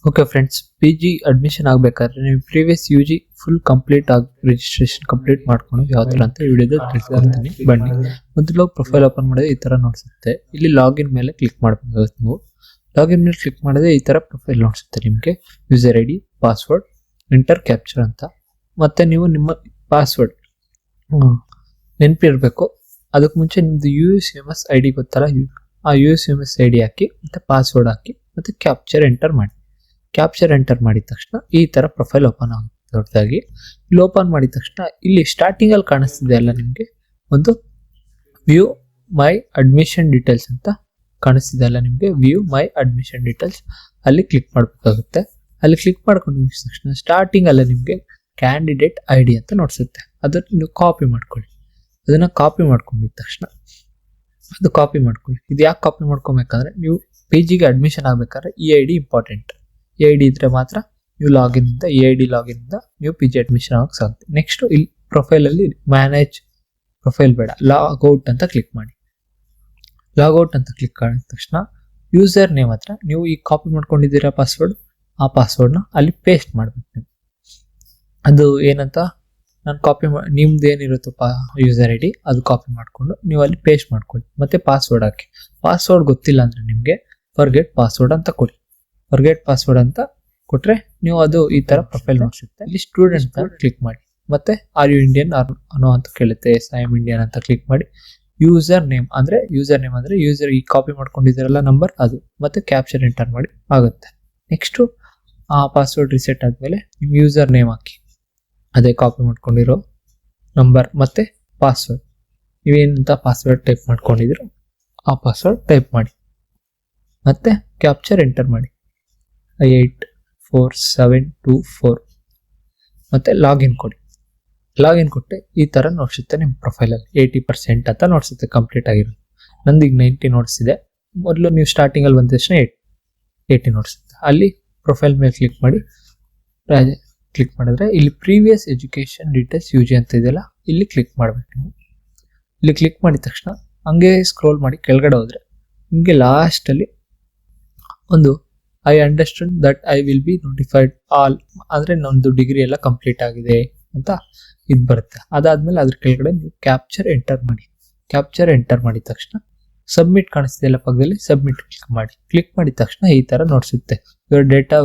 Okay friends, P G admission ಆಗಬೇಕಾದ್ರೆ ನೀವು previous U G full complete ಆಗಿ registration complete ಮಾಡ್ಕೊಂಡು ಯಾವ ಥರ ಅಂತ ವಿಡಿಯೋದ ತಿಳ್ಕೊಳ್ತೀನಿ ಬನ್ನಿ. ಮೊದಲು ಪ್ರೊಫೈಲ್ ಓಪನ್ ಮಾಡಿದ್ರೆ ಈ ಥರ ನೋಡ್ಸುತ್ತೆ. ಇಲ್ಲಿ ಲಾಗಿನ್ ಮೇಲೆ ಕ್ಲಿಕ್ ಮಾಡಬೇಕಾಗುತ್ತೆ. ನೀವು ಲಾಗಿನ್ ಮೇಲೆ ಕ್ಲಿಕ್ ಮಾಡಿದ್ರೆ ಈ ಥರ ಪ್ರೊಫೈಲ್ ನೋಡ್ಸುತ್ತೆ. ನಿಮಗೆ user I D, password, enter capture ಅಂತ. ಮತ್ತೆ ನೀವು ನಿಮ್ಮ ಪಾಸ್ವರ್ಡ್ ನೆನಪಿರಬೇಕು. ಅದಕ್ಕೆ ಮುಂಚೆ ನಿಮ್ಮದು USMS ಐ ಡಿ ಗೊತ್ತಲ್ಲ, ಆ USMS ಐ ಡಿ ಹಾಕಿ ಮತ್ತೆ ಪಾಸ್ವರ್ಡ್ ಹಾಕಿ ಮತ್ತೆ ಕ್ಯಾಪ್ಚರ್ ಎಂಟರ್ ಮಾಡಿ. ಕ್ಯಾಪ್ಚರ್ ಎಂಟರ್ ಮಾಡಿದ ತಕ್ಷಣ ಈ ತರ ಪ್ರೊಫೈಲ್ ಓಪನ್ ಆಗುತ್ತೆ ದೊಡ್ಡದಾಗಿ. ಇಲ್ಲಿ ಓಪನ್ ಮಾಡಿದ ತಕ್ಷಣ ಇಲ್ಲಿ ಸ್ಟಾರ್ಟಿಂಗ್ ಅಲ್ಲಿ ಕಾಣಿಸ್ತಿದೆ ಅಲ್ಲ, ನಿಮಗೆ ಒಂದು ವ್ಯೂ ಮೈ ಅಡ್ಮಿಷನ್ ಡೀಟೇಲ್ಸ್ ಅಂತ ಕಾಣಿಸ್ತಿದೆ ಅಲ್ಲ, ನಿಮಗೆ ವ್ಯೂ ಮೈ ಅಡ್ಮಿಷನ್ ಡೀಟೇಲ್ಸ್ ಅಲ್ಲಿ ಕ್ಲಿಕ್ ಮಾಡಬೇಕಾಗುತ್ತೆ. ಅಲ್ಲಿ ಕ್ಲಿಕ್ ಮಾಡ್ಕೊಂಡು ತಕ್ಷಣ ಸ್ಟಾರ್ಟಿಂಗ್ ಅಲ್ಲ ನಿಮಗೆ ಕ್ಯಾಂಡಿಡೇಟ್ ಐ ಡಿ ಅಂತ ನೋಡ್ಸುತ್ತೆ. ಅದನ್ನ ನೀವು ಕಾಪಿ ಮಾಡ್ಕೊಳ್ಳಿ. ಅದನ್ನ ಕಾಪಿ ಮಾಡ್ಕೊಂಡಿದ ತಕ್ಷಣ ಅದು ಕಾಪಿ ಮಾಡ್ಕೊಳ್ಳಿ. ಇದು ಯಾಕೆ ಕಾಪಿ ಮಾಡ್ಕೊಬೇಕಂದ್ರೆ ನೀವು ಪಿ ಜಿಗೆ ಅಡ್ಮಿಷನ್ ಆಗ್ಬೇಕಾದ್ರೆ ಈ ಐ ಡಿ ಇಂಪಾರ್ಟೆಂಟ್. ಈ ಐ ಡಿ ಇದ್ರೆ ಮಾತ್ರ ನೀವು ಲಾಗಿನ್ ಇಂದ ಈ ಐ ಡಿ ಲಾಗಿನ್ ಇಂದ ನೀವು ಪಿ ಜಿ ಅಡ್ಮಿಷನ್ ಆಗಕ್ಕೆ ಸಾಧ್ಯ. ನೆಕ್ಸ್ಟ್ ಇಲ್ಲಿ ಪ್ರೊಫೈಲ್ ಅಲ್ಲಿ ಮ್ಯಾನೇಜ್ ಪ್ರೊಫೈಲ್ ಬೇಡ, ಲಾಗ್ಔಟ್ ಅಂತ ಕ್ಲಿಕ್ ಮಾಡಿ. ಲಾಗ್ಔಟ್ ಅಂತ ಕ್ಲಿಕ್ ಮಾಡಿದ ತಕ್ಷಣ ಯೂಸರ್ ನೇಮ್ ಹತ್ರ ನೀವು ಈ ಕಾಪಿ ಮಾಡ್ಕೊಂಡಿದ್ದೀರಾ ಪಾಸ್ವರ್ಡ್, ಆ ಪಾಸ್ವರ್ಡ್ನ ಅಲ್ಲಿ ಪೇಸ್ಟ್ ಮಾಡ್ಬೇಕು ನೀವು. ಅದು ಏನಂತ ನಾನು ಕಾಪಿ ನಿಮ್ದು ಏನಿರುತ್ತಪ್ಪ ಯೂಸರ್ ಐ ಡಿ ಅದು ಕಾಪಿ ಮಾಡಿಕೊಂಡು ನೀವು ಅಲ್ಲಿ ಪೇಸ್ಟ್ ಮಾಡ್ಕೊಳ್ಳಿ. ಮತ್ತೆ ಪಾಸ್ವರ್ಡ್ ಹಾಕಿ. ಪಾಸ್ವರ್ಡ್ ಗೊತ್ತಿಲ್ಲ ಅಂದ್ರೆ ನಿಮಗೆ ಫರ್ಗೆಟ್ ಪಾಸ್ವರ್ಡ್ ಅಂತ ಕೊಡಿ. ಫರ್ಗೆಟ್ ಪಾಸ್ವರ್ಡ್ ಅಂತ ಕೊಟ್ರೆ ನೀವು ಅದು ಈ ತರ ಪ್ರೊಫೈಲ್ ನೋಡ್ಸುತ್ತೆ. ಇಲ್ಲಿ ಸ್ಟೂಡೆಂಟ್ ಕ್ಲಿಕ್ ಮಾಡಿ. ಮತ್ತೆ ಆರ್ ಯು ಇಂಡಿಯನ್ ಅನ್ನೋ ಅಂತ ಕೇಳುತ್ತೆ. ಎಸ್ ಐ ಎಮ್ ಇಂಡಿಯನ್ ಅಂತ ಕ್ಲಿಕ್ ಮಾಡಿ. ಯೂಸರ್ ನೇಮ್ ಅಂದ್ರೆ ಯೂಸರ್ ಈ ಕಾಪಿ ಮಾಡ್ಕೊಂಡಿದ್ದೀರಲ್ಲ ನಂಬರ್ ಅದು, ಮತ್ತೆ ಕ್ಯಾಪ್ಚರ್ ಎಂಟರ್ ಮಾಡಿ ಆಗುತ್ತೆ. ನೆಕ್ಸ್ಟ್ ಆ ಪಾಸ್ವರ್ಡ್ ರಿಸೆಟ್ ಆದ್ಮೇಲೆ ನಿಮ್ ಯೂಸರ್ ನೇಮ್ ಹಾಕಿ, ಅದೇ ಕಾಪಿ ಮಾಡ್ಕೊಂಡಿರೋ ನಂಬರ್ ಮತ್ತೆ ಪಾಸ್ವರ್ಡ್, ನೀವೇನಂತ ಪಾಸ್ವರ್ಡ್ ಟೈಪ್ ಮಾಡ್ಕೊಂಡಿದ್ರು ಆ ಪಾಸ್ವರ್ಡ್ ಟೈಪ್ ಮಾಡಿ. ಮತ್ತೆ ಕ್ಯಾಪ್ಚರ್ ಎಂಟರ್ ಮಾಡಿ 84724 ಮತ್ತೆ ಲಾಗಿನ್ ಕೊಡಿ. ಲಾಗಿನ್ ಕೊಟ್ಟೆ ಈ ತರ ನೋಡ್ಸುತ್ತೆ ನಿಮ್ಮ ಪ್ರೊಫೈಲಲ್ಲಿ 80% ಅಂತ ನೋಡ್ಸುತ್ತೆ ಕಂಪ್ಲೀಟ್ ಆಗಿರೋದು. ನಂದು ಈಗ 90 ನೋಡ್ಸಿದೆ. ಮೊದಲು ನೀವು ಸ್ಟಾರ್ಟಿಂಗ್ ಅಲ್ಲಿ ಬಂದ ತಕ್ಷಣ 80 ನೋಡ್ಸುತ್ತೆ. ಅಲ್ಲಿ ಪ್ರೊಫೈಲ್ ಮೇಲೆ ಕ್ಲಿಕ್ ಮಾಡಿ. ಕ್ಲಿಕ್ ಮಾಡಿದ್ರೆ ಇಲ್ಲಿ ಪ್ರೀವಿಯಸ್ ಎಜುಕೇಶನ್ ಡೀಟೇಲ್ಸ್ UG ಅಂತ ಇದೆಯಲ್ಲ, ಇಲ್ಲಿ ಕ್ಲಿಕ್ ಮಾಡ್ಬೇಕು ನೀವು. ಇಲ್ಲಿ ಕ್ಲಿಕ್ ಮಾಡಿದ ತಕ್ಷಣ ಹಂಗೆ ಸ್ಕ್ರೋಲ್ ಮಾಡಿ ಕೆಳಗಡೆ ಹೋದ್ರೆ ನಿಮಗೆ ಲಾಸ್ಟ್ ಅಲ್ಲಿ ಒಂದು I understand that I will be notified all ಅಂದ್ರೆ ನಂದು ಡಿಗ್ರಿ ಎಲ್ಲ ಕಂಪ್ಲೀಟ್ ಆಗಿದೆ ಅಂತ ಇದು ಬರುತ್ತೆ. ಅದಾದ್ಮೇಲೆ ಅದ್ರ ಕೆಳಗಡೆ ನೀವು ಕ್ಯಾಪ್ಚರ್ ಎಂಟರ್ ಮಾಡಿ. ಕ್ಯಾಪ್ಚರ್ ಎಂಟರ್ ಮಾಡಿದ ತಕ್ಷಣ ಸಬ್ಮಿಟ್ ಕಾಣಿಸ್ತಿದೆಯಲ್ಲ ಪಕ್ಕದಲ್ಲಿ, ಸಬ್ಮಿಟ್ ಕ್ಲಿಕ್ ಮಾಡಿ. ಕ್ಲಿಕ್ ಮಾಡಿದ ತಕ್ಷಣ ಈ ತರ ನೋಡ್ಸುತ್ತೆ ಯುವರ್ ಡೇಟಾ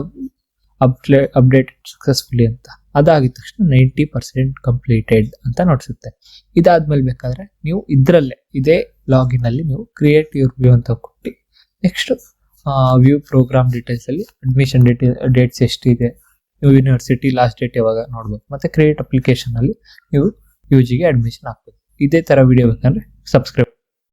ಅಪ್ಡೇಟೆಡ್ ಸಕ್ಸಸ್ಫುಲಿ ಅಂತ. ಅದಾಗಿದ ತಕ್ಷಣ 90% ಕಂಪ್ಲೀಟೆಡ್ ಅಂತ ನೋಡ್ಸುತ್ತೆ. ಇದಾದ್ಮೇಲೆ ಬೇಕಾದ್ರೆ ನೀವು ಇದ್ರಲ್ಲೇ ಇದೇ ಲಾಗಿನ್ ಅಲ್ಲಿ ನೀವು ಕ್ರಿಯೇಟ್ ಯುವರ್ ವ್ಯೂ ಅಂತ ಕೊಟ್ಟು ನೆಕ್ಸ್ಟ್ ವ್ಯೂ ಪ್ರೋಗ್ರಾಮ್ ಡೀಟೇಲ್ಸ್ ಅಲ್ಲಿ ಅಡ್ಮಿಷನ್ ಡೇಟ್ಸ್ ಎಷ್ಟಿದೆ, ನೀವು ಯೂನಿವರ್ಸಿಟಿ ಲಾಸ್ಟ್ ಡೇಟ್ ಯಾವಾಗ ನೋಡ್ಬೇಕು, ಮತ್ತೆ ಕ್ರಿಯೇಟ್ ಅಪ್ಲಿಕೇಶನ್ ಅಲ್ಲಿ ನೀವು UGಗೆ ಅಡ್ಮಿಷನ್ ಹಾಕ್ಬೇಕು. ಇದೇ ತರ ವಿಡಿಯೋ ಬೇಕಂದ್ರೆ ಸಬ್ಸ್ಕ್ರೈಬ್